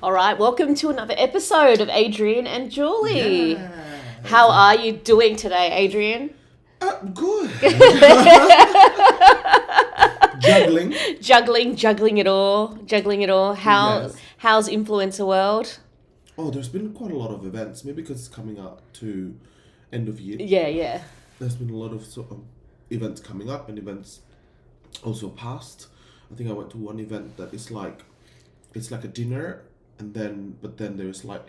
All right, welcome to another episode of Adrian and Julie. Yeah. How are you doing today, Adrian? Good. Juggling. Juggling it all. How's Influencer World? Oh, there's been quite a lot of events. Maybe because it's coming up to end of year. Yeah. There's been a lot of events coming up and events also past. I think I went to one event that is like, it's like a dinner. And then there's like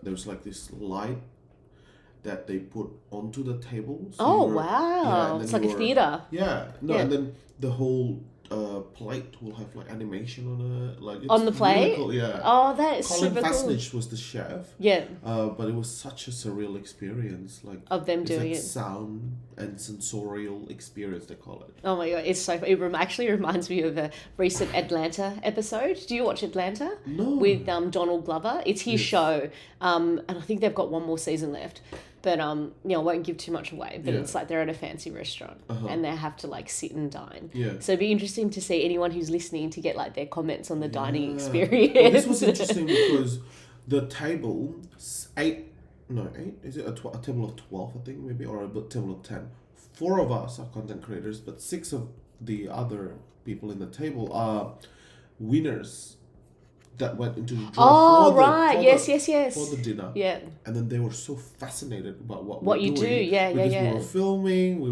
there's like this light that they put onto the table. So wow! It's like a theater. Yeah, and then the whole plate will have like animation on it, like it's On the plate. Really cool, yeah. Oh, that is Colin super cool. Fasnage was the chef. Yeah. But it was such a surreal experience, like Of them it's doing like it. Sound and sensorial experience, they call it. Oh my god, it's so. Actually reminds me of a recent Atlanta episode. Do you watch Atlanta? No. With Donald Glover. It's his show, and I think they've got one more season left. But I won't give too much away. But it's like they're at a fancy restaurant and they have to like sit and dine. Yeah. So it'd be interesting to see anyone who's listening to get like their comments on the dining experience. Well, this was interesting because the table eight. Is it a table of 12? I think maybe, or a table of 10. 4 of us are content creators, but 6 of the other people in the table are winners that went into the draw for the dinner. Yeah. And then they were so fascinated about what What we're you doing. do, yeah. We were filming,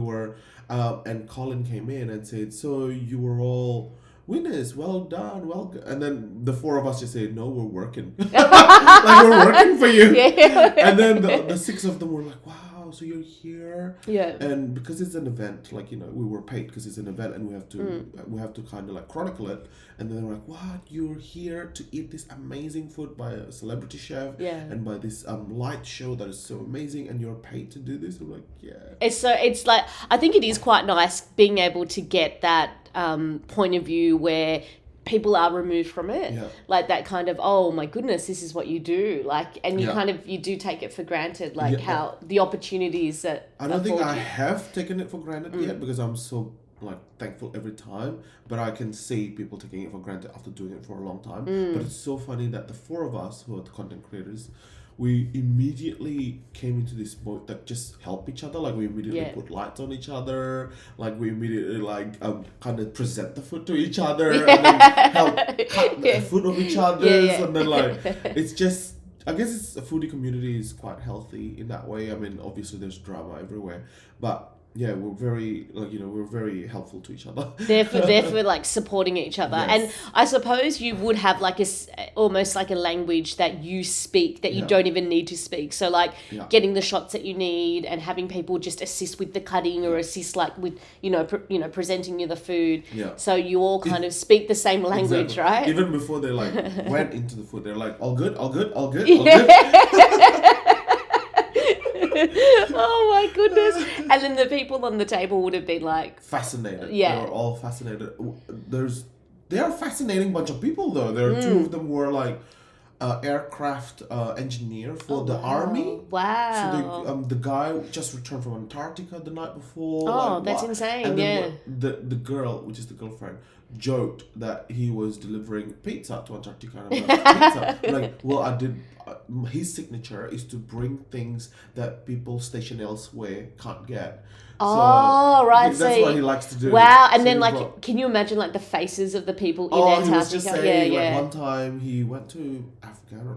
and Colin came in and said, so you were all winners, well done, and then the 4 of us just said, no, we're working. Like, we're working for you. Yeah. And then the 6 of them were like, wow, so you're here. Yeah. And because it's an event, like, we were paid because it's an event and we have to kind of like chronicle it. And then they're like, what, you're here to eat this amazing food by a celebrity chef and by this light show that is so amazing, and you're paid to do this. I'm like, yeah. It's like, I think it is quite nice being able to get that point of view where people are removed from it, like that kind of, oh my goodness, this is what you do, like, and you do take it for granted, like how the opportunities that I don't think I have taken it for granted yet, because I'm so like thankful every time, but I can see people taking it for granted after doing it for a long time. But it's so funny that the 4 of us who are the content creators, we immediately came into this mode that just help each other. Like, we immediately put lights on each other. Like, we immediately kind of present the food to each other and then help cut the food of each other's. And then like, it's just, I guess it's a foodie community is quite healthy in that way. I mean, obviously there's drama everywhere, but yeah, we're very we're very helpful to each other. They're for like supporting each other, and I suppose you would have like almost like a language that you speak that you don't even need to speak. So like getting the shots that you need and having people just assist with the cutting or assist like with presenting you the food. Yeah. So you all kind of speak the same language, right? Even before they like went into the food, they're like, all good. Oh my goodness. And then the people on the table would have been like fascinated. Yeah. They were all fascinated. They are a fascinating bunch of people though. There are 2 of them were like aircraft engineer for the army. Wow. So the guy just returned from Antarctica the night before. Oh, that's insane. And then the girl, which is the girlfriend, joked that he was delivering pizza to Antarctica. And I'm like, pizza? I'm like, well, I did. His signature is to bring things that people stationed elsewhere can't get. Right. That's what he likes to do. Wow. And then can you imagine like the faces of the people in Antarctica? He was just saying, like, one time he went to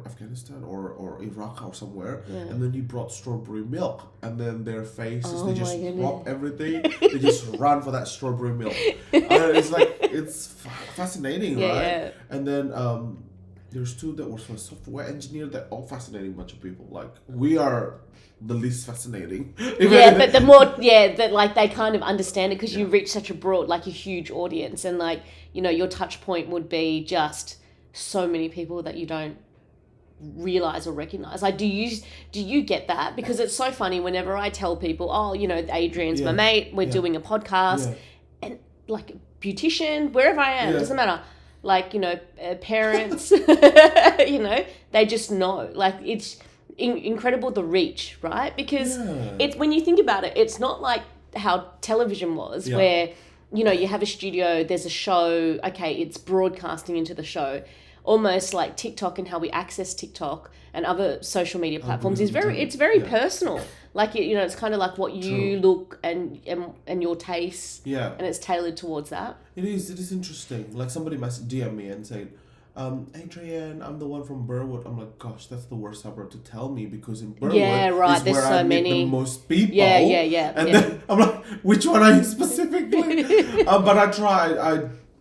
Afghanistan or Iraq or somewhere, and then he brought strawberry milk, and then their faces, they just drop everything. They just run for that strawberry milk. It's like, it's fascinating, right? Yeah. And then there's 2 that were software engineer. They're all fascinating bunch of people. Like, we are the least fascinating. But the more, that like they kind of understand it because you reach such a broad, like a huge audience, and like, your touch point would be just so many people that you don't realize or recognize. Like, do you get that? Because it's so funny whenever I tell people, oh, Adrian's my mate, we're doing a podcast, and like beautician, wherever I am, doesn't matter. Like, parents, they just know. Like, it's incredible the reach, right? Because it's, when you think about it, it's not like how television was where, you have a studio, there's a show, okay, it's broadcasting into the show. almost like TikTok and how we access TikTok and other social media platforms is it's very Yeah. personal. Like, you know, it's kind of like what you look and your tastes. Yeah. And it's tailored towards that. It is interesting. Like somebody DM me and said, Adrian, I'm the one from Burwood. I'm like, gosh, that's the worst suburb to tell me because in Burwood is there's where so I meet many. the most people. Yeah. And then I'm like, which one are you specifically? But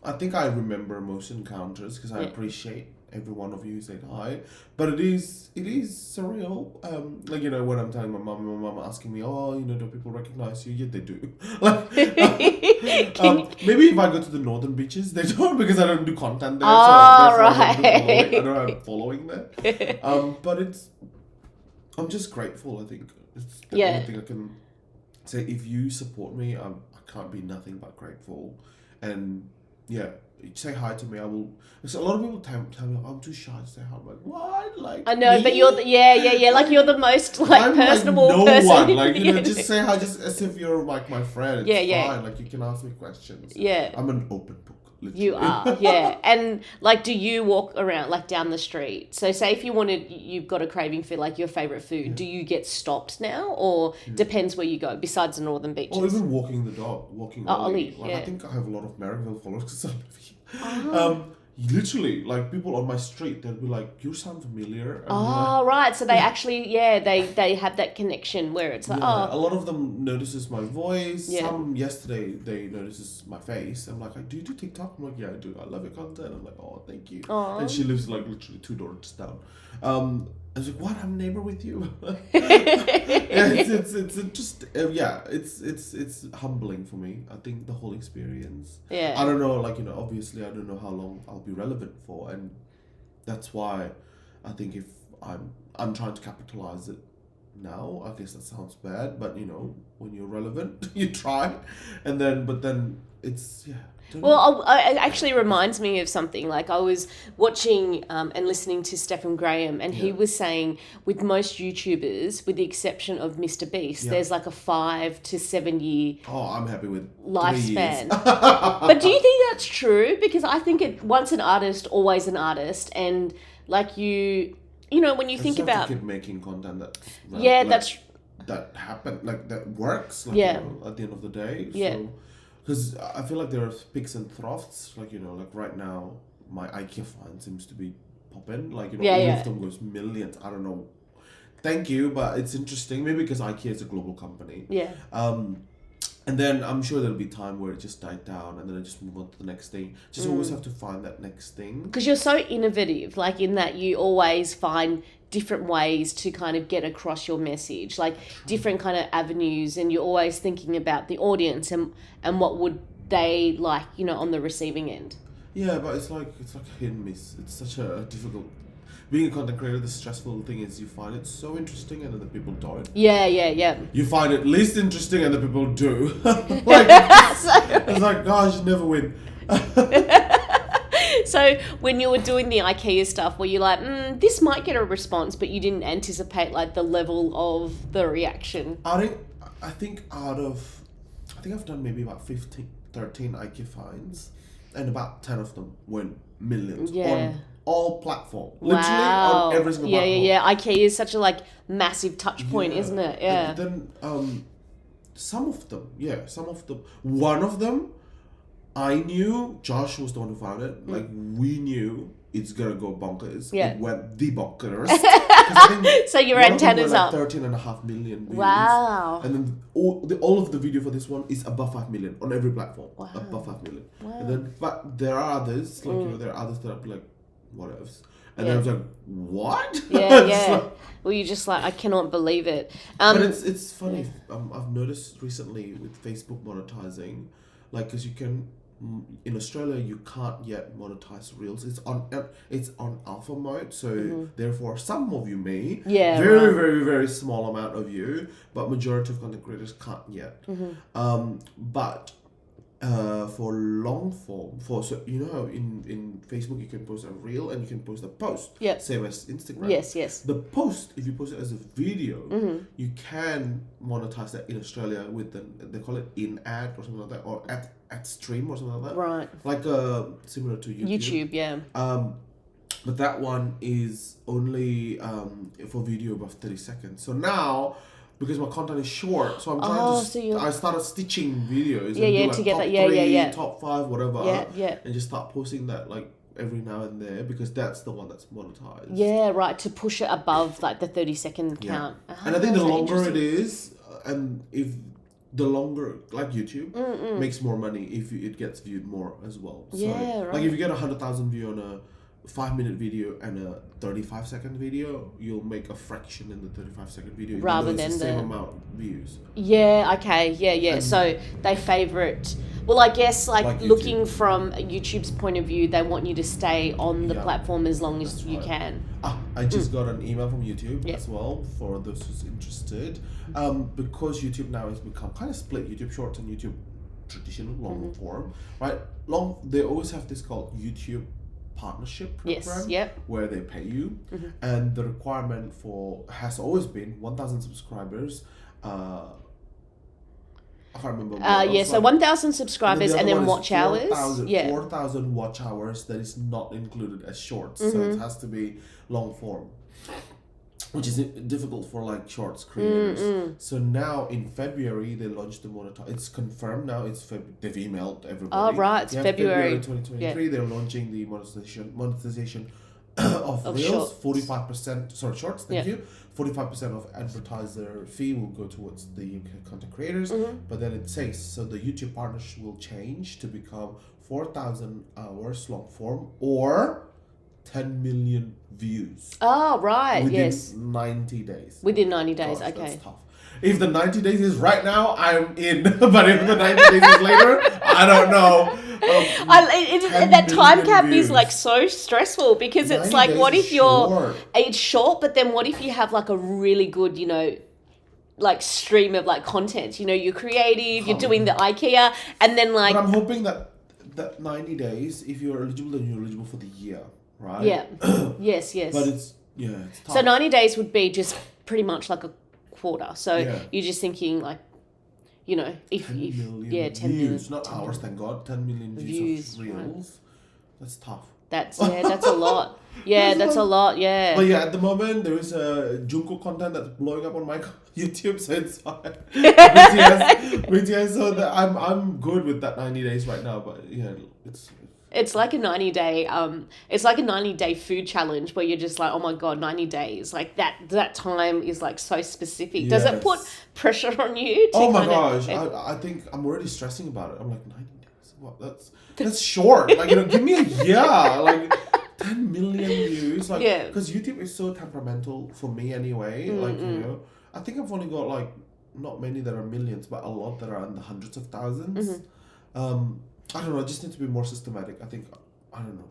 I think I remember most encounters because I appreciate every one of you who said hi. But it is surreal. Like, you know, when I'm telling my mom asking me, oh, you know, do people recognize you? Yeah, they do. Like, maybe if I go to the northern beaches, they don't because I don't do content there. Oh, so right. I don't have following there. But I'm just grateful. I think it's the only thing I can say. If you support me, I can't be nothing but grateful. And yeah, say hi to me. I will. Because a lot of people tell me I'm too shy to say hi. I'm like, what? Like I know, me? but you're like you're the most like I'm personable like no person. one. Like, you know, just say hi, just as if you're like my friend. It's fine. Like you can ask me questions. Yeah. I'm an open book. Literally. You are, yeah. And like, do you walk around like down the street? So say if you've got a craving for like your favorite food, do you get stopped now, or depends where you go? Besides the northern beaches, or even walking the dog, Ollie. Like, I think I have a lot of Maryville followers because I live here. Literally, like people on my street, they'll be like, "You sound familiar." And right. So they actually, they have that connection where it's like, a lot of them notices my voice. Yeah. Some yesterday they notices my face. I'm like, "Do you do TikTok?" I'm like, "Yeah, I do. I love your content." I'm like, "Oh, thank you." Aww. And she lives like literally 2 doors down. I was like, "What? I'm a neighbor with you." It's humbling for me. I think the whole experience. Yeah. I don't know, like, you know, obviously I don't know how long I'll be relevant for, and that's why I think if I'm trying to capitalize it now. I guess that sounds bad, but you know, when you're relevant, you try, but then it's Well, it actually reminds me of something. Like I was watching and listening to Stephen Graham, and he was saying with most YouTubers, with the exception of Mr. Beast, there's like a 5 to 7 year. Oh, I'm happy with lifespan. But do you think that's true? Because I think once an artist, always an artist, and like you know, when you think about keep making content that happen, like that works. Like, you know, at the end of the day. Yeah. So, because I feel like there are peaks and troughs. Like, you know, like right now, my IKEA find seems to be popping. Like, you know, all of them goes millions. I don't know. Thank you, but it's interesting. Maybe because IKEA is a global company. Yeah. And then I'm sure there'll be time where it just died down, and then I just move on to the next thing. Just always have to find that next thing. Because you're so innovative, like in that you always find different ways to kind of get across your message, like different kind of avenues, and you're always thinking about the audience and what would they like, you know, on the receiving end. Yeah, but it's like hit and miss. It's such a difficult. Being a content creator, the stressful thing is you find it so interesting and then the people don't. Yeah. You find it least interesting and the people do. It's like, gosh, you never win. So when you were doing the IKEA stuff, were you like, this might get a response, but you didn't anticipate like the level of the reaction? I think I've done maybe about 13 IKEA finds, and about 10 of them went millions. Yeah. On all platforms. Literally on every single platform. Yeah. IKEA is such a like massive touch point, isn't it? Yeah. And then some of them. One of them, I knew Josh was the one who found it. Like, we knew it's gonna go bonkers. Yeah. It went the bonkers. I think so your antennas up. 13.5 million views. Wow. And then all of the video for this one is above 5 million on every platform. Wow. Above 5 million. Wow. And then, but there are others, like, you know, there are others that are like, what else? And then I was like, what? Yeah. Well, you just like, I cannot believe it. But it's funny. I've noticed recently with Facebook monetizing, like, because you can, in Australia, you can't yet monetize Reels. It's on alpha mode, so therefore some of you may, very, very, very small amount of you, but majority of content creators can't yet. But for long form, so you know how in Facebook you can post a reel and you can post a post. Yeah. Same as Instagram. Yes. The post, if you post it as a video, you can monetize that in Australia with they call it in ad or something like that, or at stream or something like that. Right. Like similar to YouTube. Yeah. but that one is only for video above 30 seconds. So now, because my content is short, so I'm trying I started stitching videos. Yeah, and yeah, do like to get top that. Yeah, 3, yeah, yeah. top 5, whatever. Yeah, yeah. And just start posting that like every now and there, because that's the one that's monetized. Yeah, right. To push it above like the 30-second count. And I think the longer it is, and if the longer, like YouTube, makes more money if it gets viewed more as well. So, Yeah, right. like if you get 100,000 view on a 5-minute video and a 35-second video, you'll make a fraction in the 35-second video rather than the same amount of views. Yeah, okay, yeah. So they favourite. Well, I guess like looking from YouTube's point of view, they want you to stay on the platform as long as you can. I just got an email from YouTube as well for those who's interested. Because YouTube now has become kind of split, YouTube Shorts and YouTube traditional long form, right? They always have this called YouTube partnership program where they pay you, and the requirement has always been 1,000 subscribers. I can't remember. So 1,000 subscribers and then watch hours. 4,000 watch hours that is not included as shorts, so it has to be long form, which is difficult for like shorts creators. So now in February they launched the monetize. It's confirmed now. They've emailed everybody. Oh right, it's February 2023. They're launching the monetization of Reels. 45%. Sorry, Shorts. Thank you. 45% of advertiser fee will go towards the content creators. But then it says, so the YouTube partnership will change to become 4,000 hours long form or 10 million views. Oh, right. Within 90 days. Within 90 days. Gosh, okay. That's tough. If the 90 days is right now, I'm in. But if the 90 days is later, I don't know. That time cap is like so stressful, because it's like, what if it's short, but then what if you have like a really good, like stream of like content, you're creative, you're doing the IKEA, and then like. But I'm hoping that 90 days, if you're eligible, then you're eligible for the year, right? Yeah. yes. But it's tough. So 90 days would be just pretty much like a quarter. So you're just thinking like, if 10 million 10 views, million, not hours, thank God. 10 million views of Reels. Right. That's tough. That's a lot. Yeah, that's a lot. Yeah. But at the moment there is a Jungkook content that's blowing up on my YouTube, so it's fine. BTS, so I'm good with that 90 days right now. But it's like a 90-day food challenge where you're just like, oh my God, 90 days. Like that time is like so specific. Does it put pressure on you? Oh my gosh. I think I'm already stressing about it. I'm like, 90 days? What? That's short. Like, give me a year. Like 10 million views. Like, because YouTube is so temperamental for me anyway. I think I've only got like, not many that are millions, but a lot that are in the hundreds of thousands. I don't know, I just need to be more systematic. I think, I don't know.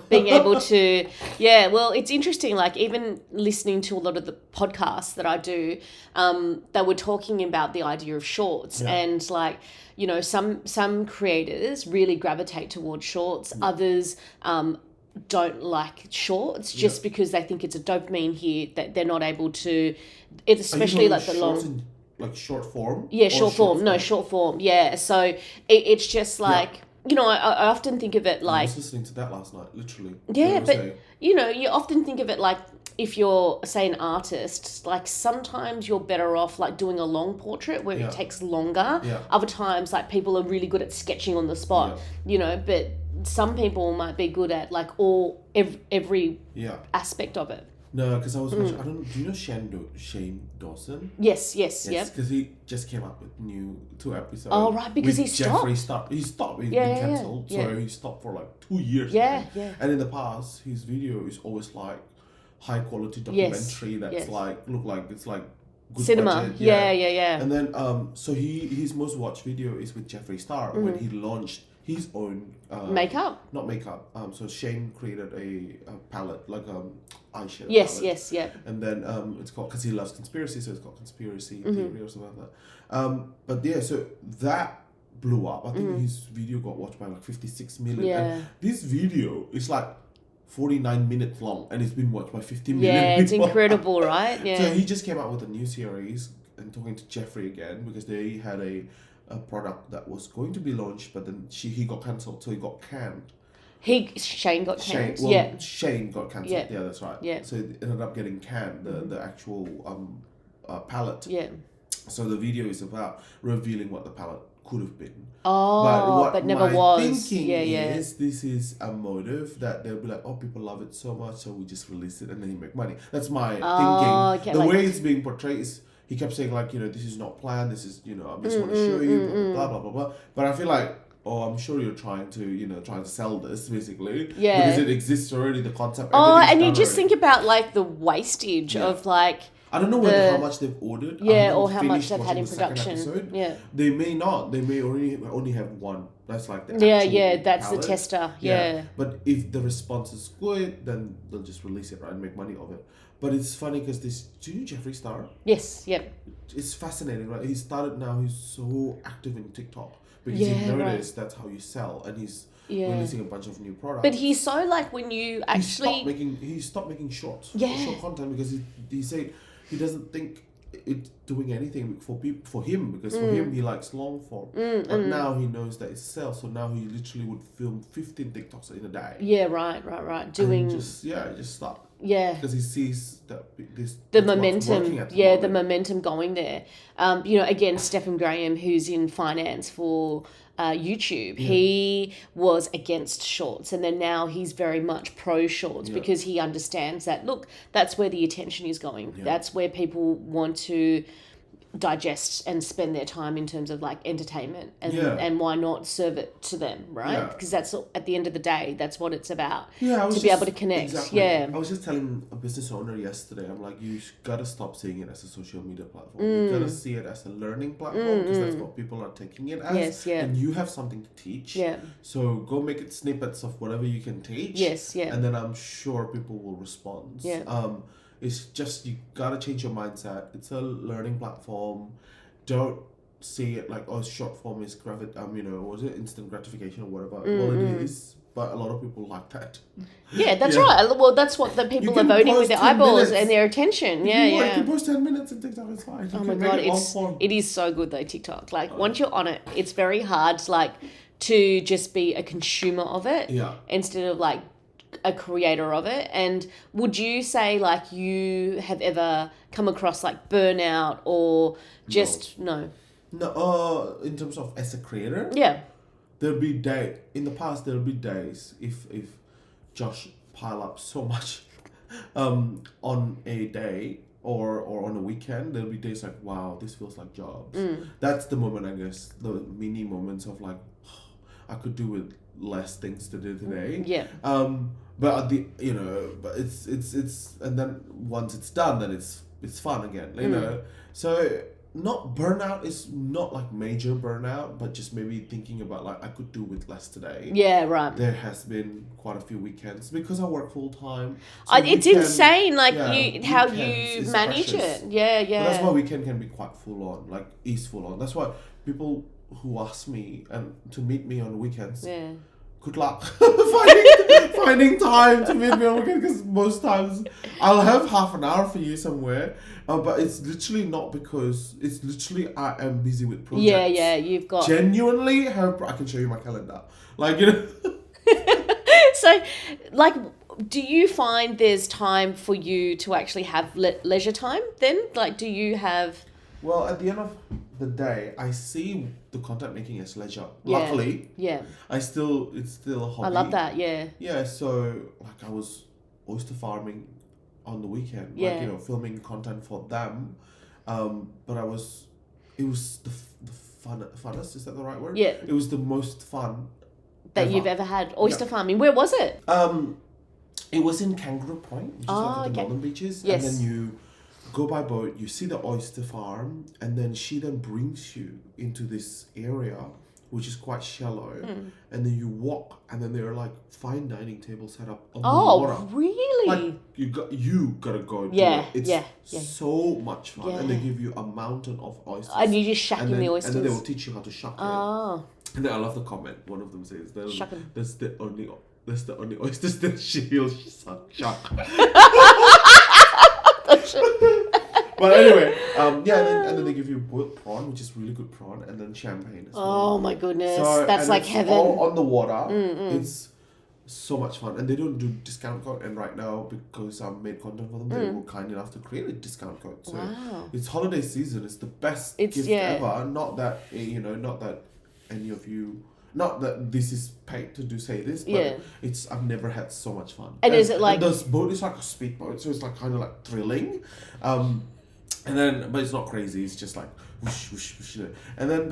Being able to, well, it's interesting, like even listening to a lot of the podcasts that I do, they were talking about the idea of shorts and like, some creators really gravitate towards shorts, others don't like shorts just because they think it's a dopamine hit, that they're not able to, especially like the long... Like short form? Yeah, short form. No, short form. Yeah. So it's just like, I often think of it like... I was listening to that last night, literally. Yeah, but, you often think of it like if you're, say, an artist, like sometimes you're better off like doing a long portrait where it takes longer. Yeah. Other times, like people are really good at sketching on the spot, but some people might be good at like every aspect of it. No, because I was watching, do you know Shane Dawson? Yes, because he just came up with new 2 episodes. Oh, right, because he stopped. He stopped. He's been cancelled. So he stopped for like 2 years. Yeah. And in the past, his video is always like high quality documentary that's like, look like it's like good cinema. Budget. Yeah. And then, so his most watched video is with Jeffree Star when he launched his own makeup. Not makeup. So Shane created a palette, like eyeshadow. Yes, yeah. And then it's called, because he loves conspiracy, so it's called Conspiracy Theory or something like that. But so that blew up. I think his video got watched by like 56 million. Yeah. And this video is like 49 minutes long, and it's been watched by 50 million. Yeah, it's people. incredible, right? Yeah. So he just came out with a new series and talking to Jeffree again, because they had a product that was going to be launched, but then he got cancelled, so he got canned. Shane got Shane, canned. Shane got cancelled. Yeah, that's right. Yeah. So it ended up getting canned, the actual palette. Yeah. So the video is about revealing what the palette could have been. Oh, but never was. Thinking is this is a motive that they'll be like, oh, people love it so much, so we just release it and then you make money. That's my thinking. Okay, the way it's being portrayed is, he kept saying like, this is not planned. This is, I just want to show you, blah, blah, blah, blah. But I feel like, I'm sure you're trying to sell this basically. Yeah. Because it exists already, the concept. And you just think about like the wastage of like. I don't know how much they've ordered. Yeah, or how much they've had in production. Yeah. They may not. They may only have one. That's like the that's palette. the tester. Yeah. But if the response is good, then they'll just release it, right, and make money of it. But it's funny because do you know Jeffree Star? Yes. Yep. It's fascinating, right? He started now. He's so active in TikTok because he noticed that's how you sell, and he's releasing a bunch of new products. But he's so like when you actually he stopped making short content because he said he doesn't think it's doing anything for him because for him he likes long form. But now he knows that it's sales, so now he literally would film 15 TikToks in a day. Yeah, right. Doing just stop. Yeah. Because he sees that the momentum. The momentum going there. Again, Stephen Graham, who's in finance for YouTube, he was against shorts, and then now he's very much pro shorts because he understands that, look, that's where the attention is going. Yeah. That's where people want to digest and spend their time in terms of like entertainment, and why not serve it to them, right? Because that's, at the end of the day, that's what it's about. To be able to connect. Exactly. I was just telling a business owner yesterday, I'm like, you gotta stop seeing it as a social media platform. You gotta see it as a learning platform because that's what people are taking it as. Yes, and you have something to teach. So go make it snippets of whatever you can teach. And then I'm sure people will respond. It's just, you gotta change your mindset. It's a learning platform. Don't see it like, short form is instant gratification or whatever. Well, it is, but a lot of people like that. Yeah, that's right. Well, that's what the people are voting with their eyeballs and their attention. You can post 10 minutes in TikTok, it's fine. Oh my God, it is so good though, TikTok. Like, once you're on it, it's very hard to just be a consumer of it instead of like a creator of it. And would you say like you have ever come across like burnout or just no in terms of as a creator? There'll be in the past there'll be days if Josh pile up so much on a day or on a weekend, there'll be days like, wow, this feels like jobs. That's the moment, I guess, the mini moments of like, I could do with less things to do today. But but it's and then once it's done, then it's fun again. So not burnout is not like major burnout, but just maybe thinking about like, I could do with less today. There has been quite a few weekends because I work full time. So it's insane, like how you manage precious. But that's why weekend can be quite full on, like is full on. That's why people who ask me and to meet me on weekends. Good luck finding time to meet me on weekend, because most times I'll have half an hour for you somewhere, but it's literally not because it's literally I am busy with projects. You've got genuinely I can show you my calendar, like So, like, do you find there's time for you to actually have leisure time then? Like, do you have... Well, at the end of the day, I see the content making as leisure. Luckily, it's still a hobby. I love that. Yeah. So like I was oyster farming on the weekend, filming content for them. But it was the funnest. Is that the right word? Yeah. It was the most fun that you've ever had oyster farming. Where was it? It was in Kangaroo Point, which is like the northern beaches, and then you go by boat, you see the oyster farm, and then she then brings you into this area which is quite shallow, and then you walk, and then there are like fine dining tables set up on the water. Oh, really? Like you gotta go do it. It's so much fun, and they give you a mountain of oysters, and you just shucking the oysters, and then they will teach you how to shuck it. And then I love the comment. One of them says, "That's the only oysters that she'll shuck." But anyway, and then they give you boiled prawn, which is really good prawn, and then champagne as well. Oh my goodness, that's like heaven. All on the water. So much fun, and they don't do discount code. And right now, because I've made content for them, they were kind enough to create a discount code. So Wow. it's holiday season. It's the best It's- gift yeah. ever. Not that not that any of you, not that this is paid to do say this, but Yeah. it's I've never had so much fun. And is it like- and this boat is like a speedboat, so it's like kind of like thrilling, and then but it's not crazy. It's just like whoosh, whoosh, whoosh, and then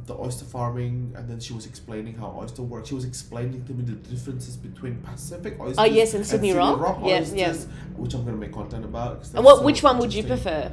the oyster farming, and then she was explaining how oyster works. She was explaining to me the differences between Pacific oysters. Oh, yes, and Sydney Rock. Yeah, oysters, yeah. which I'm gonna make content about. 'Cause And that's which one would you interesting. prefer?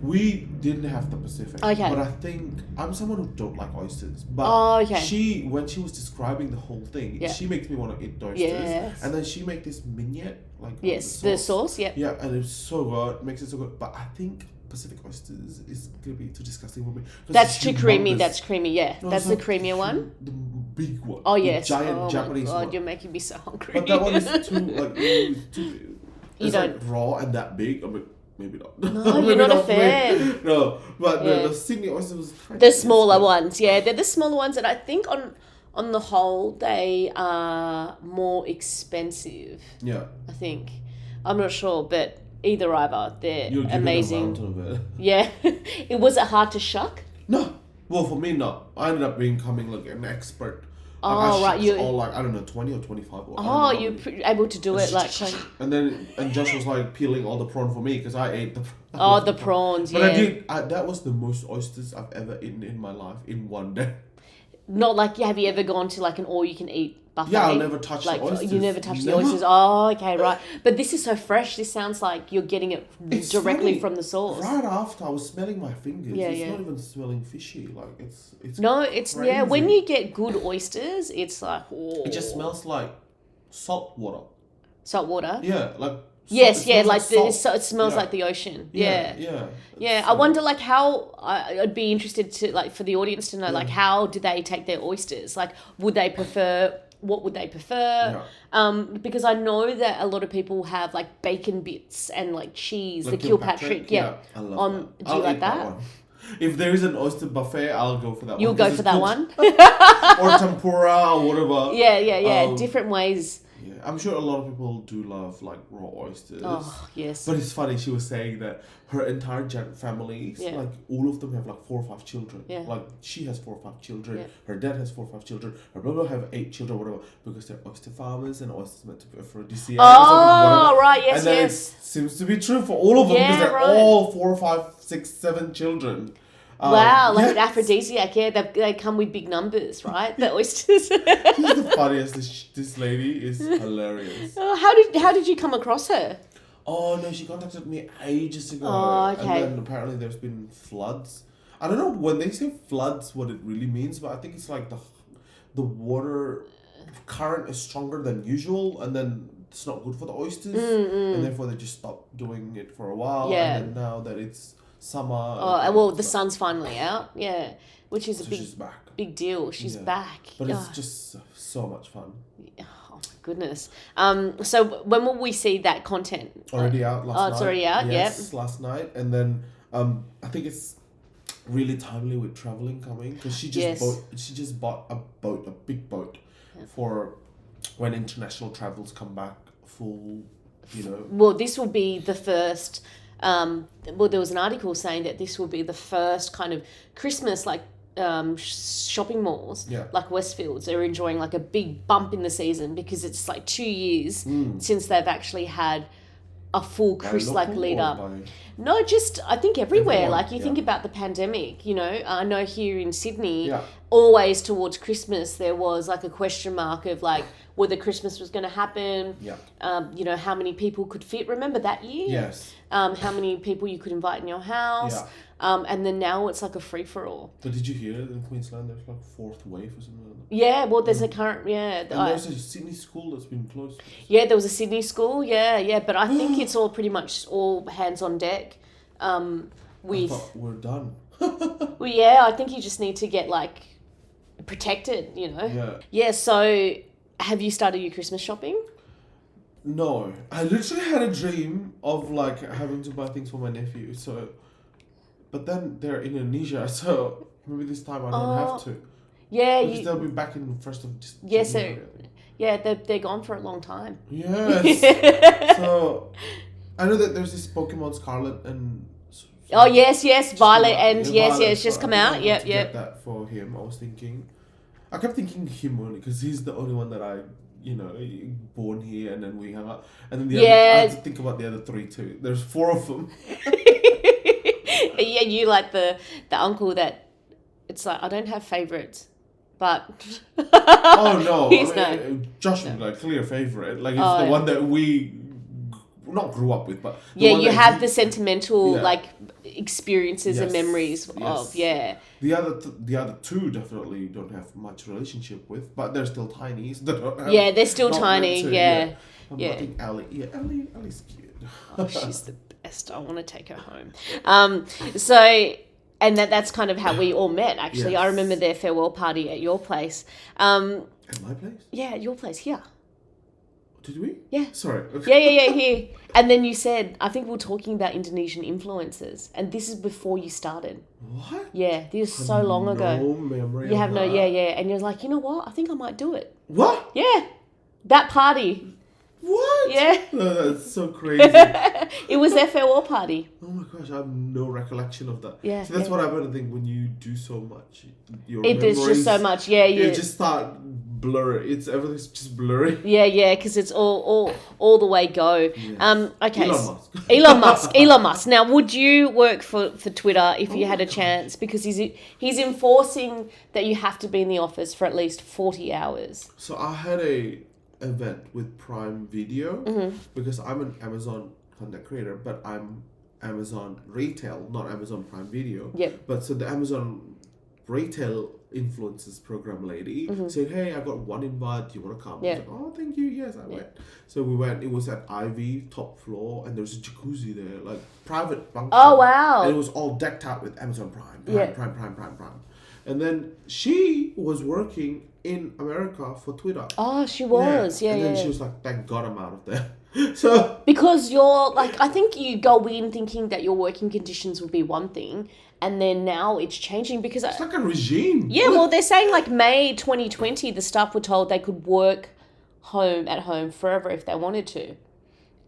We didn't have the Pacific. Okay. But I think I'm someone who don't like oysters. But Oh, okay. she, when she was describing the whole thing, Yeah. she makes me want to eat the oysters. Yes. And then she make this mignonette, like Yes, the sauce. Yeah. Yeah, and it's so good. Makes it so good. But I think Pacific oysters is gonna be too disgusting for me. 'Cause That's it's too creamy. humongous. That's creamy. Yeah, No, that's it's the not creamier one. The big one. Oh the yes. giant Oh Japanese my god, one. you're making me so hungry. But that one is too like it's too. You It's like don't- raw and that big. I mean, maybe not. No, Maybe you're not a for me. fan. No, but Yeah. the Sydney oyster was tiny. The smaller It's ones, yeah, they're the smaller ones, and I think on the whole they are more expensive. good. Yeah, I think. I'm not sure, but either they're you're giving amazing. a mountain of it. Yeah, it was it hard to shuck. No, well for me not. I ended up becoming like an expert. Like, Oh, I right, shipped you- all like I don't know 20 or 25. Or I don't Oh, know. you're able to do it like. And then Josh was like peeling all the prawn for me because I ate the. Oh, the prawns, yeah. But I did. That was the most oysters I've ever eaten in my life in one day. Not like, have you ever gone to like an all-you-can-eat buffet? Yeah, I'll never touch like, the oysters. You never touch the Never. oysters. Oh, okay, right. But this is so fresh. This sounds like you're getting it It's directly funny. from the source. Right after I was smelling my fingers, Yeah, it's yeah. not even smelling fishy. Like it's. No, it's yeah. When crazy. you get good oysters, it's like oh, It just smells like salt water. salt water. Yeah, like. Yes, it yeah, smells like the salt. it smells Yeah. like the ocean. Yeah. Yeah. Yeah, I wonder like how I'd be interested to like for the audience to know like how do they take their oysters? Like would they prefer what would they prefer? Because I know that a lot of people have like bacon bits and like cheese, Like the Kilpatrick. Yeah. I love On that. do you I'll like eat that? one. If there is an oyster buffet, I'll go for that You'll one. go 'cause for it's that cooked- one? or tempura or whatever. Yeah. Different ways. Yeah, I'm sure a lot of people do love like raw oysters. Oh, yes. But it's funny, she was saying that her entire family, Yeah. like all of them have like 4 or 5 children. Yeah. Like she has 4 or 5 children, Yeah. her dad has 4 or 5 children, her brother have 8 children, whatever, because they're oyster farmers and oysters meant to be aphrodisiac. or Oh, something, whatever. right, yes, and then yes. it seems to be true for all of them Yeah, because they're right. all 4, 5, 6, 7 children. Wow, like an yes. aphrodisiac, yeah, they come with big numbers, right? The oysters. She's the funniest. This lady is hilarious. Oh, how did you come across her? Oh no, she contacted me ages ago. Oh, okay. And then apparently there's been floods. I don't know when they say floods what it really means, but I think it's like the water current is stronger than usual, and then it's not good for the oysters, and therefore they just stopped doing it for a while. Yeah. And then now that it's summer. Oh, well, the sun's finally out, yeah, which is a So big she's back. big deal. She's Yeah. back. But it's Oh. just so much fun. Oh my goodness. So when will we see that content? Already out last night. Oh, it's already out, Yes, last night. And then I think it's really timely with traveling coming because she just bought a big boat for when international travels come back full, you know. Well, this will be the first. Well, there was an article saying that this will be the first kind of Christmas like shopping malls, Yeah. like Westfields, are enjoying like a big bump in the season because it's like 2 years since they've actually had a full Local lead or up. by- No, just I think everywhere. Everyone, Like you yeah. think about the pandemic, you know. I know here in Sydney, Yeah. always towards Christmas there was like a question mark of like whether Christmas was going to happen. Yeah. You know how many people could fit. Remember that year? Yes. How many people you could invite in your house. Yeah. And then now it's like a free for all. But did you hear it in Queensland? There's like 4th wave or something like that. Yeah, well, there's a current And there's a Sydney school that's been closed. yeah, there was a Sydney school. Yeah, but I think it's all pretty much all hands on deck. I With thought we're done. well, yeah, I think you just need to get like protected, you know. Yeah. Yeah. So, have you started your Christmas shopping? No, I literally had a dream of like having to buy things for my nephew. So, but then they're in Indonesia, so maybe this time I don't have to. Yeah, Because they'll be back in 1st of Yeah, so- January. Yeah, they're gone for a long time. Yes. So I know that there's this Pokemon Scarlet and. Oh yes, Violet and yes, Violet, it's just so come I think I out. want Yep, to yep. get that for him. I kept thinking him only because he's the only one that I, born here, and then we hung out, and then I had to think about the other 3 too. There's 4 of them. Yeah, you like the uncle that it's like I don't have favorites, but Oh no, he's Josh is like clear favorite. Like it's the one that we not grew up with, but you have the sentimental like experiences and Yes, memories of The other 2 definitely don't have much relationship with, but they're still tiny. So they don't have, they're still tiny. I'm letting Ellie. Yeah, Ellie's cute. Oh, she's the best. I want to take her home. So. And that's kind of how we all met, actually. Yes. I remember their farewell party at your place. At my place? Yeah, at your place, here. Did we? Yeah. Sorry. Yeah, here. And then you said, I think we were talking about Indonesian influencers. And this is before you started. What? Yeah, this is so long ago. No memory You of have that. And you're like, you know what? I think I might do it. What? Yeah. That party. What? Yeah. No, that's so crazy. It was their farewell party. Oh my gosh, I have no recollection of that. Yeah. So that's what I would think when you do so much. There's just so much. Yeah. You just start blurry. Everything's just blurry. Yeah, because it's all the way go. Yes. Okay. Elon Musk. Elon Musk. Now, would you work for Twitter if you had a chance? Because he's enforcing that you have to be in the office for at least 40 hours. So I had a event with Prime Video Mm-hmm. because I'm an Amazon content creator, but I'm Amazon retail, not Amazon Prime Video. Yep. But so the Amazon retail influencers program lady said, "Hey, I got one invite. Do you want to come?" Yeah. I was like, "Oh, thank you. Yes, I went." So we went. It was at Ivy top floor, and there was a jacuzzi there, like private function. Oh wow! And it was all decked out with Amazon Prime. Yeah. Prime. And then she was working in America for Twitter. Oh, she was. Yeah. And then she was like, "Thank God I'm out of there." So because you're like, I think you go in thinking that your working conditions would be one thing, and then now it's changing because it's like a regime. Yeah, well, they're saying like May 2020, the staff were told they could work at home forever if they wanted to.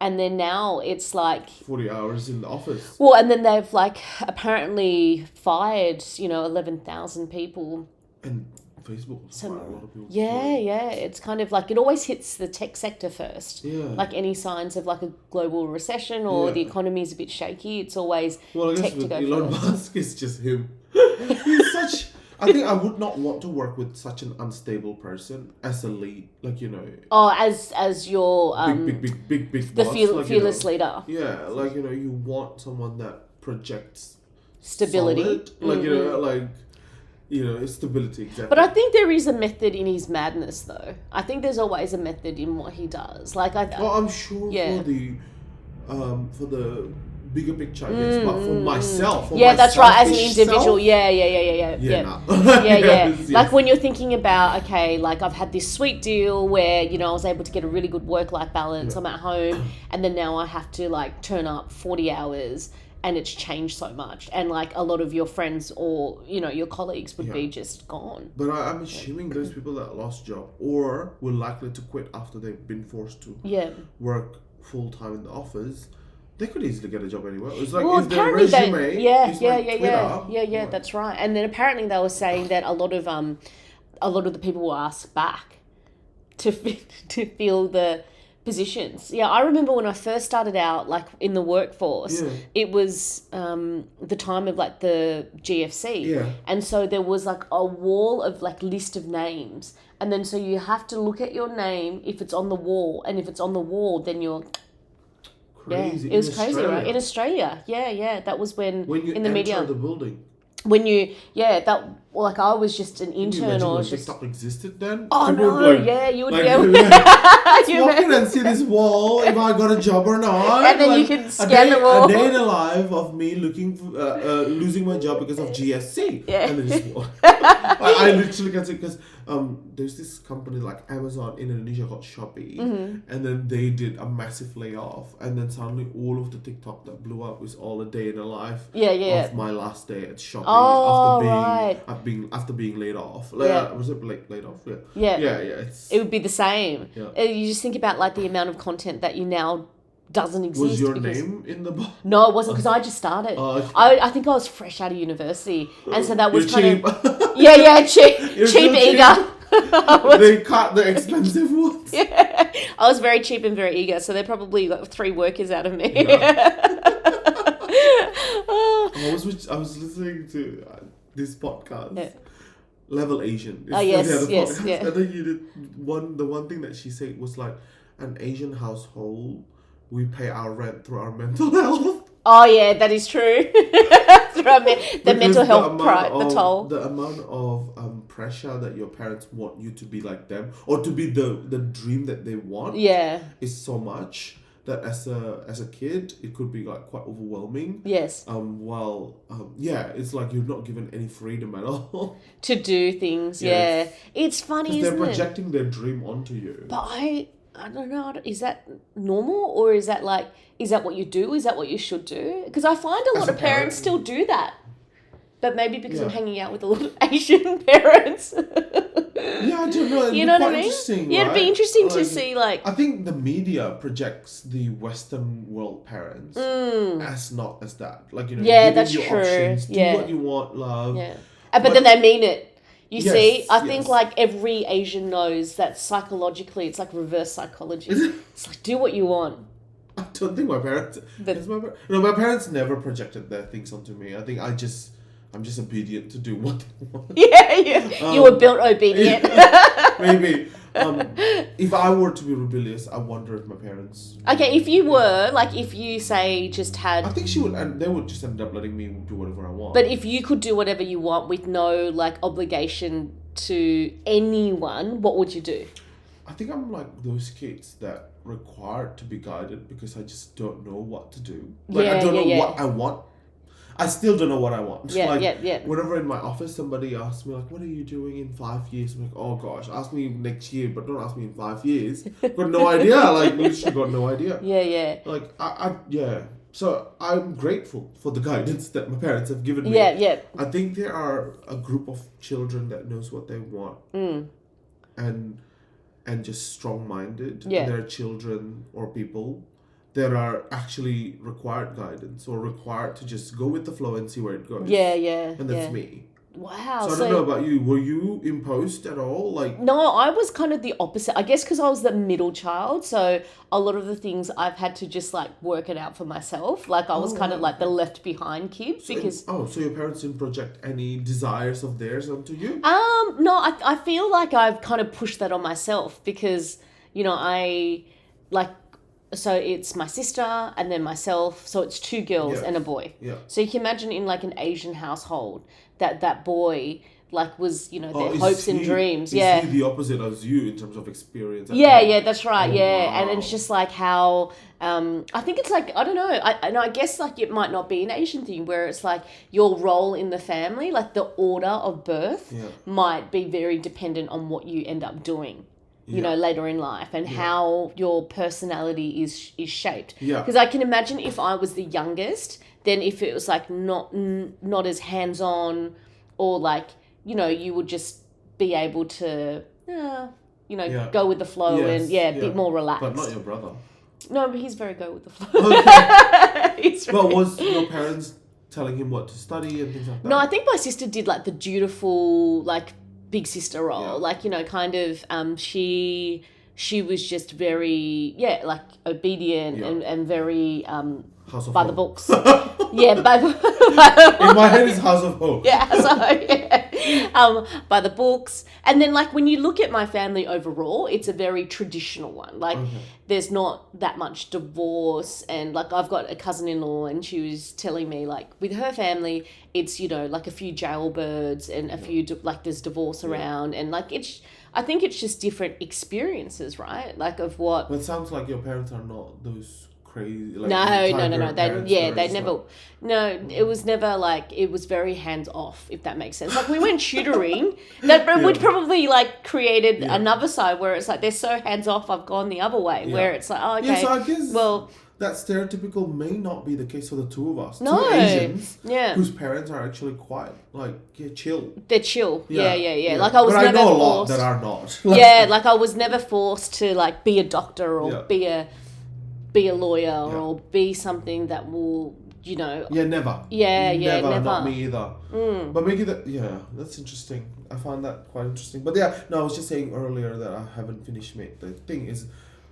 And then now it's like 40 hours in the office. Well, and then they've like apparently fired, 11,000 people. And Facebook fired a lot of people. Yeah. It's kind of like it always hits the tech sector first. Yeah. Like any signs of like a global recession or the economy is a bit shaky, it's always I guess tech to go Elon first. Musk is just him. He's such. I think I would not want to work with such an unstable person as a lead, Oh, as your big the boss, fearless leader. Yeah, you want someone that projects Stability. solid, stability exactly. But I think there is a method in his madness, though. I think there's always a method in what he does. I'm sure for the bigger picture, I guess, but for myself, that's right. As an individual, self, yeah. Yes. Like when you're thinking about, okay, like I've had this sweet deal where I was able to get a really good work-life balance. I'm at home, and then now I have to like turn up 40 hours, and it's changed so much. And like a lot of your friends or your colleagues would be just gone. But I'm assuming those people that lost job or were likely to quit after they've been forced to work full time in the office. They could easily get a job anywhere. It's like if their resume is Twitter, that's right. And then apparently they were saying that a lot of the people were asked back to fill the positions. Yeah, I remember when I first started out, like in the workforce, it was the time of like the GFC. Yeah. And so there was like a wall of like list of names. And then so you have to look at your name if it's on the wall. And if it's on the wall, then you're... Crazy. Yeah, it was crazy, right? In Australia. Yeah. That was when you in the enter media. the building. When you, like I was just an intern or just... TikTok existed then? Oh People no, you would be able to... Let's walk in and see this wall, if I got a job or not. And then you can scan the wall. A day in the life of me losing my job because of GSC. Yeah. And then just walk. I literally can see, because there's this company like Amazon in Indonesia called Shopee, and then they did a massive layoff, and then suddenly all of the TikTok that blew up was all a day in the life of my last day at Shopee after being laid off. Was it laid off? Yeah. Yeah. Yeah. It would be the same. Yeah. You just think about like the amount of content that you now doesn't exist. Was your name in the box? No, it wasn't because I just started. Okay. I think I was fresh out of university, and so that was You're kind of cheap, You're cheap, so eager. They cut the expensive ones. Yeah, I was very cheap and very eager, so they probably got 3 workers out of me. Yeah. I was listening to this podcast. Yeah. Level Asian. Oh, yes, the other yes, podcast. yeah. And then you did the one thing that she said was like, an Asian household, we pay our rent through our mental health. Oh yeah, that is true. The mental health the toll. The amount of pressure that your parents want you to be like them, or to be the dream that they want, is so much that as a kid it could be like quite overwhelming. Yes. It's like you're not given any freedom at all to do things. Yeah. It's funny, isn't it? They're projecting their dream onto you. But I don't know, is that normal, or is that what you do? Is that what you should do? Because I find a lot of parents still do that. But maybe because I'm hanging out with a lot of Asian parents. Yeah, I don't know. You know what I mean? Interesting, yeah, right? It'd be interesting to see, like... I think the media projects the Western world parents as not as that. Like, you know, that's you true. Options, do what you want, love. Yeah. But then they mean it. You see, I think yes. like every Asian knows that psychologically it's like reverse psychology. It's like, do what you want. I don't think my parents... my parents never projected their things onto me. I think I'm just obedient to do what they want. Yeah. You were built obedient. Maybe. If I were to be rebellious, I wonder if my parents... Okay, if you were, like if you say just had... I think she would, and they would just end up letting me do whatever I want. But if you could do whatever you want with no like obligation to anyone, what would you do? I think I'm like those kids that require to be guided because I just don't know what to do. Like I don't know what I want. I still don't know what I want. Whenever in my office somebody asks me like, what are you doing in 5 years? I'm like, oh gosh, ask me next year, but don't ask me in 5 years. Got no idea. Like literally got no idea. Yeah. Like So I'm grateful for the guidance that my parents have given me. Yeah. I think there are a group of children that knows what they want. And just strong-minded. Yeah. And there are children or people that are actually required guidance or required to just go with the flow and see where it goes. Yeah. And that's me. Wow. So I don't know about you. Were you imposed at all? Like no, I was kind of the opposite. I guess because I was the middle child, so a lot of the things I've had to just like work it out for myself. Like I was kind of like the left behind kid because. So your parents didn't project any desires of theirs onto you? No, I feel like I've kind of pushed that on myself because I like. So it's my sister and then myself. So it's 2 girls and a boy. Yeah. So you can imagine in like an Asian household that boy like was, their hopes and dreams. Is he the opposite as you in terms of experience? Yeah, that's right. Oh, yeah. wow. And it's just like how, I think it's like, I don't know. I guess like it might not be an Asian thing where it's like your role in the family, like the order of birth might be very dependent on what you end up doing. Later in life and how your personality is shaped. Yeah. Because I can imagine if I was the youngest, then if it was like not as hands-on or like, you would just be able to, go with the flow and a bit more relaxed. But not your brother. No, but he's very go with the flow. Okay. But was your parents telling him what to study and things like that? No, I think my sister did like the dutiful, like, big sister role, like kind of she was just very like obedient and very by the books. By in my head is House of Hope. By the books. And then like when you look at my family overall, it's a very traditional one. Like there's not that much divorce, and like I've got a cousin-in-law and she was telling me like with her family it's like a few jailbirds and a few like there's divorce around, and like I think it's just different experiences, right? Like of what. But it sounds like your parents are not those crazy. Like, no. They never. No, it was never like, it was very hands off, if that makes sense. Like we went tutoring, that would probably like created another side where it's like they're so hands off. I've gone the other way where it's like, oh, okay. Yeah, so I guess that stereotypical may not be the case for the two of us. No. Two Asians Yeah. whose parents are actually quite, like, chill. They're chill. Yeah. Yeah. Like I was but never I know a forced. lot that are not. Yeah, like I was never forced to like be a doctor or Yeah. be a lawyer or be something that will, you know. Yeah, never. Yeah, never. Not me either. But maybe that's interesting. I found that quite interesting. But yeah, no, I was just saying earlier that I haven't finished mate. The thing is,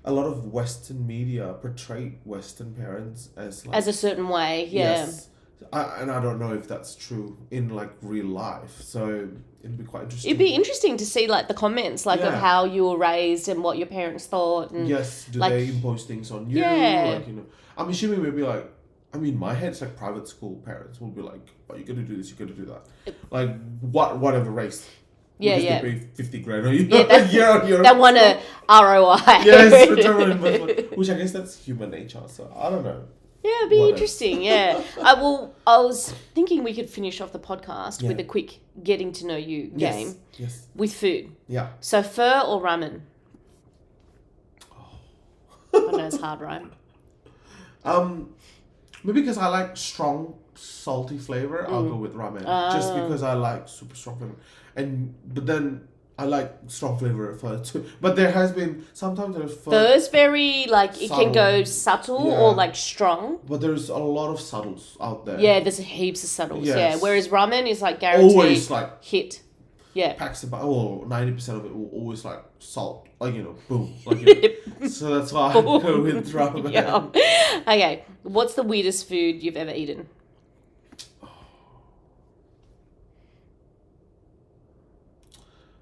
a lot of Western media portray Western parents as like, As a certain way, yeah. Yes. And I don't know if that's true in like real life. So it'd be quite interesting. It'd be interesting to see like the comments like of how you were raised and what your parents thought. And, yes. Do like, they impose things on you? Yeah. Like, you know, I'm assuming maybe like, I mean, my head is like private school parents will be like, oh, you got to do this, you got to do that. Like whatever race. Yeah, because they pay 50 grand a year. They want a ROI. Yes, return on investment. Which I guess that's human nature. So I don't know. Yeah, it'd be interesting. Yeah. I was thinking we could finish off the podcast with a quick getting to know you game. Yes. With food. Yeah. So pho or ramen? I know it's hard, right? Maybe because I like strong, salty flavor, I'll go with ramen. Just because I like super strong flavor. But then I like strong flavor pho too. But there has been sometimes there's Pho's very like it can go subtle or like strong. But there's a lot of subtles out there. Yeah, there's heaps of subtles. Yes. Yeah, whereas ramen is like guaranteed always like hit. Yeah. Packs about 90% of it will always like salt, like boom, like so that's why I go with ramen. Yeah. Okay, what's the weirdest food you've ever eaten?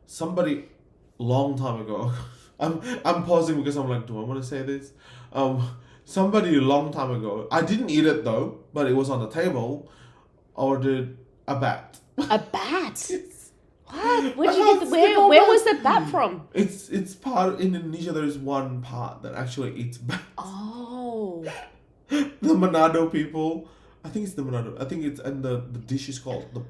Somebody long time ago, I'm pausing because I'm like, do I want to say this? Somebody a long time ago, I didn't eat it though, but it was on the table. Ordered a bat. A bat? What? Where'd you get where was the bat from? It's part of Indonesia. There is one part that actually eats bats. Oh. The Manado people. I think it's the Manado. I think it's and the dish is called the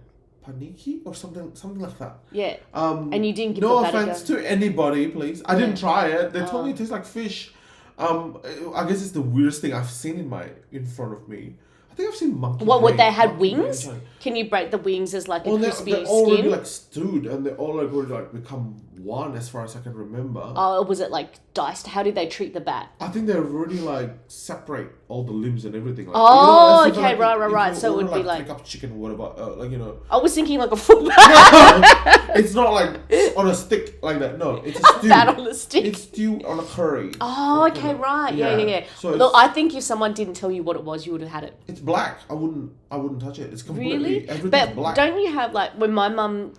paniki or something like that. Yeah. And you didn't give no the bat offense to anybody, please. I didn't try it. They told me it tastes like fish. I guess it's the weirdest thing I've seen in front of me. I think I've seen monkey. What would they had monkey wings? Can you break the wings as like a crispy they're already skin? like stewed and they all like already like become one as far as I can remember. Oh, was it like diced? How did they treat the bat? I think they already like separate all the limbs and everything. Like, oh, as if, okay, like, right. So it would be like take up chicken, whatever. I was thinking like a full bat. It's not like on a stick like that. No, it's a stew. Bat on a stick. It's stew on a curry. Oh, okay, right. Yeah. So look, I think if someone didn't tell you what it was, you would have had it. It's black. I wouldn't touch it. It's completely Really? everything's But black. don't you have like when my mum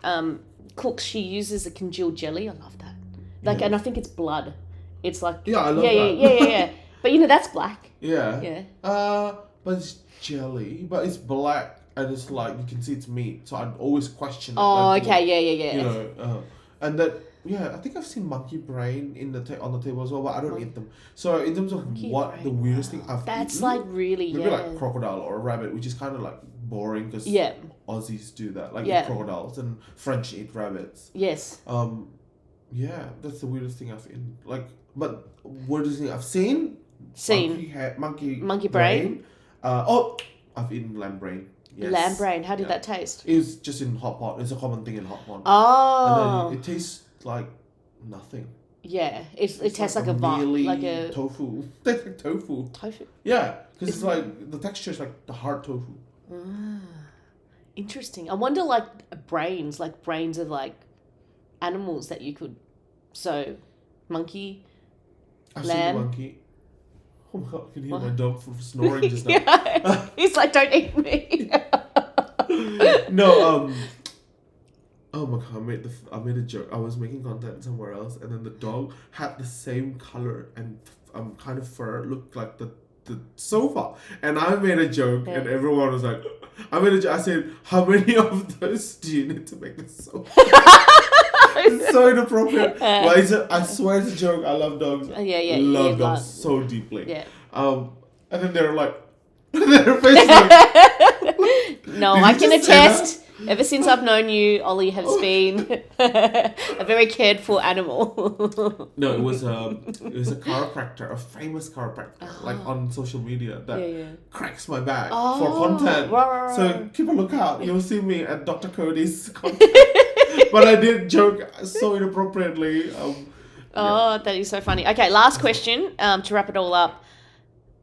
cooks, she uses a congealed jelly. I love that. Like, and I think it's blood. It's like I love that. Yeah. But that's black. Yeah. Yeah. But it's jelly, but it's black and it's like you can see it's meat. So I'd always question it. Oh, like, okay, yeah. You know, and that I think I've seen monkey brain on the table as well, but I don't eat them. So in terms of the weirdest thing I've That's eaten, like really maybe like crocodile or a rabbit, which is kind of like boring because Aussies do that, like eat crocodiles and French eat rabbits. Yes. Yeah, that's the weirdest thing I've eaten. Like, but weirdest thing I've seen. Monkey brain. I've eaten lamb brain. Yes. Lamb brain. How did that taste? It's just in hot pot. It's a common thing in hot pot. Oh. And then it tastes like nothing. Yeah, it tastes like a tofu. It tastes like tofu. Tofu. Yeah, because it's like the texture is like the hard tofu. Interesting. I wonder, like brains of like animals that you could. So, monkey. I've lamb. seen the monkey. Oh my god! I can hear my dog snoring just now. He's like, "Don't eat me." No. Oh my god! I made a joke. I was making content somewhere else, and then the dog had the same color and kind of fur, looked like the sofa. And I made a joke, and everyone was like, I said, "How many of those do you need to make a sofa?" It's so inappropriate. But I swear it's a joke. I love dogs. Yeah. Love dogs so deeply. Yeah. And then they're like, their face like, no, I can attest. Ever since I've known you, Ollie has been a very cared for animal. No, it was a chiropractor, a famous chiropractor, like on social media that cracks my back for content. Right. So keep a lookout. You'll see me at Dr. Cody's content. But I did joke so inappropriately. That is so funny. Okay, last question to wrap it all up.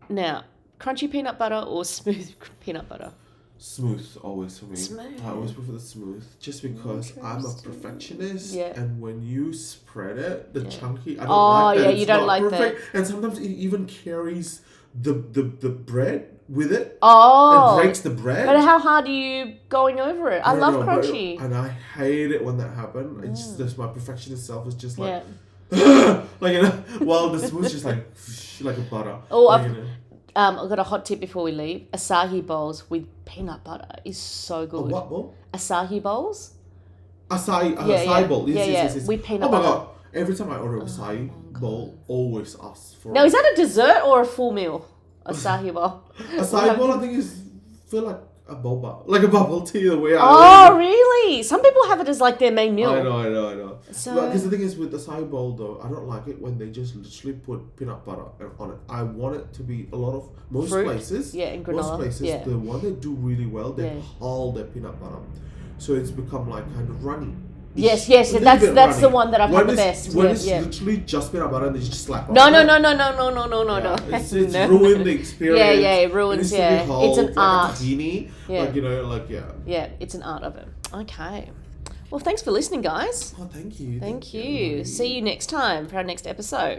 Now, crunchy peanut butter or smooth peanut butter? Smooth, always for me. Smooth. I always prefer the smooth, just because I'm a perfectionist. Yeah. And when you spread it, the chunky, I don't like that. It's you don't not like perfect. And sometimes it even carries the bread with it. Oh. It breaks the bread. But how hard are you going over it? I love know, crunchy. And I hate it when that happens. It's just my perfectionist self is just like, like, while the smooth is just like a butter. Oh, like, I've got a hot tip before we leave. Acai bowls with peanut butter is so good. A what bowl? Acai bowls? Acai bowl. Yes. With peanut butter. butter. God. Every time I order acai bowl, always ask for Now, is that a dessert or a full meal? Acai bowl. Acai bowl, I think, feel like a boba. Like a bubble tea, the way Really? Some people have it as like their main meal. I know. So, Because the thing is, with the acai bowl, though, I don't like it when they just literally put peanut butter on it. I want it to be most fruit? places. Yeah, in granola. Most places, the one they do really well, they pile their peanut butter. So it's become like kind of runny. Yes, that's the one that I've had the best. When it's literally just peanut butter and they just slap on No. It's ruined the experience. It ruins, It's an art. Like a tahini. Yeah, it's an art of it. Okay. Well, thanks for listening, guys. Oh, thank you. Thank you. See you next time for our next episode.